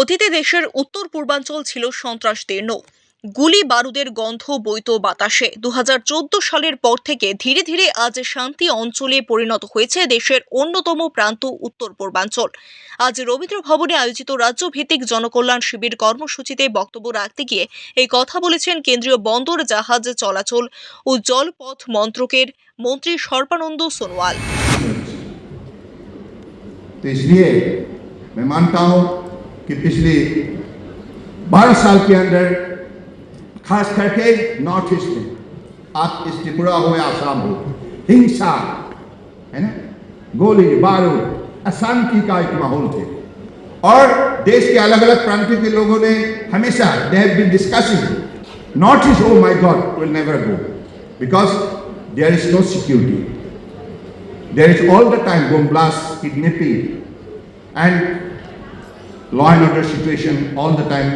অতীতে দেশের উত্তর পূর্বাঞ্চল ছিল সন্ত্রাসদের নো, গুলি বারুদের গন্ধ বইত বাতাসে। 2014 সালের পর থেকে ধীরে ধীরে আজ শান্তি অঞ্চলে পরিণত হয়েছে দেশের অন্যতম প্রান্ত উত্তর পূর্বাঞ্চল। আজ রবীন্দ্র ভবনে আয়োজিত রাজ্যভিত্তিক জনকল্যাণ শিবির কর্মসূচিতে বক্তব্য রাখতে গিয়ে এই কথা বলেছেন কেন্দ্রীয় বন্দর জাহাজ চলাচল ও জলপথ মন্ত্রকের মন্ত্রী সর্বানন্দ সোনোয়াল। तो इसलिए मैं मानता हूं कि पिछले 12 साल के अंदर खास करके नॉर्थ ईस्ट में, आप इस त्रिपुरा हो या आसाम हो, हिंसा है ना, गोली बारूद, अशांति का एक माहौल थे। और देश के अलग अलग प्रांतों के लोगों ने हमेशा they have been discussing North East, oh my God, will never go because there is no security. There is all the time bomb blasts, kidnapping, and law and order situation all the time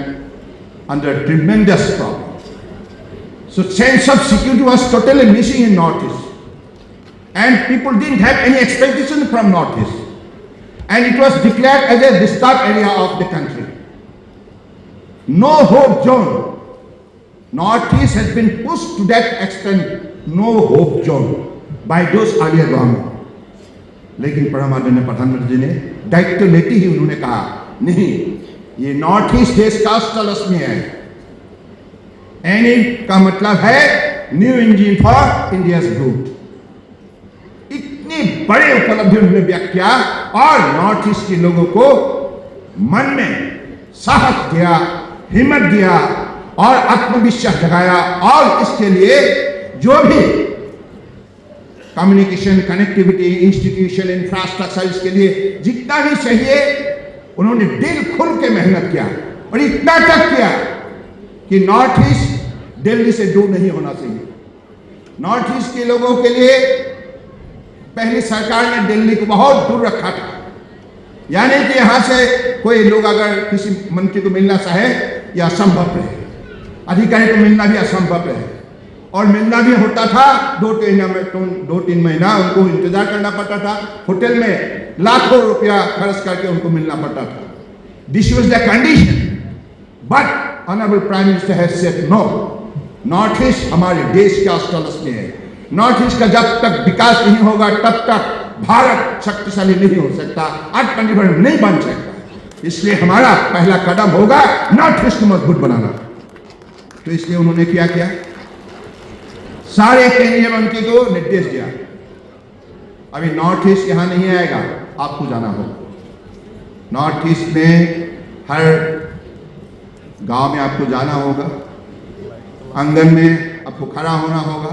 under tremendous problem. So sense of security was totally missing in Northeast, and people didn't have any expectation from Northeast, and it was declared as a disturbed area of the country. No hope zone. Northeast has been pushed to that extent, no hope zone, by those earlier government. लेकिन आदरणीय प्रधानमंत्री जी ने दायित्व लेते ही उन्होंने कहा नहीं, ये नॉर्थ ईस्ट देश का स्टेटस में है। एनी का मतलब है new engine for India's growth. इतनी बड़े उपलब्धि उन्होंने व्यक्त किया और नॉर्थ ईस्ट के लोगों को मन में साहस दिया, हिम्मत दिया और आत्मविश्वास जगाया। और इसके लिए जो भी कम्युनिकेशन, कनेक्टिविटी, इंस्टीट्यूशन, इंफ्रास्ट्रक्चर, इसके लिए जितना भी चाहिए उन्होंने दिल खुल के मेहनत किया और इतना तक किया कि नॉर्थ ईस्ट दिल्ली से दूर नहीं होना चाहिए। नॉर्थ ईस्ट के लोगों के लिए पहली सरकार ने दिल्ली को बहुत दूर रखा था, यानी कि यहाँ से कोई लोग अगर किसी मंत्री को मिलना चाहे यह असंभव है, अधिकारी को मिलना भी असंभव है। और मिलना भी होता था 2-3 महीना उनको इंतजार करना पड़ता था, होटल में लाखों रुपया खर्च करके उनको मिलना पड़ता था। This was the condition, but honourable Prime Minister has said no, North East हमारे देश के स्टेटस में है। नॉर्थ ईस्ट का जब तक विकास नहीं होगा तब तक भारत शक्तिशाली नहीं हो सकता, आत्मनिर्भर नहीं बन सकता। इसलिए हमारा पहला कदम होगा नॉर्थ ईस्ट को मजबूत बनाना। तो इसलिए उन्होंने क्या किया, सारे केंद्रीय मंत्री को निर्देश दिया, अभी नॉर्थ ईस्ट यहां नहीं आएगा, आपको जाना होगा। नॉर्थ ईस्ट में हर गांव में आपको जाना होगा, आंगन में आपको खड़ा होना होगा,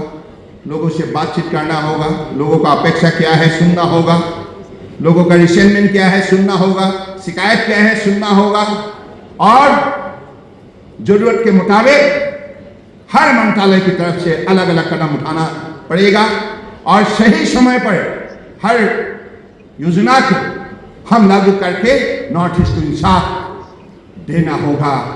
लोगों से बातचीत करना होगा, लोगों का अपेक्षा क्या है सुनना होगा, लोगों का रिसेंटमेंट क्या है सुनना होगा, शिकायत क्या है सुनना होगा। और जरूरत के मुताबिक हर मंत्रालय की तरफ से अलग अलग कदम उठाना पड़ेगा और सही समय पर हर योजना को हम लागू करके नॉर्थ ईस्ट को इंसाफ देना होगा।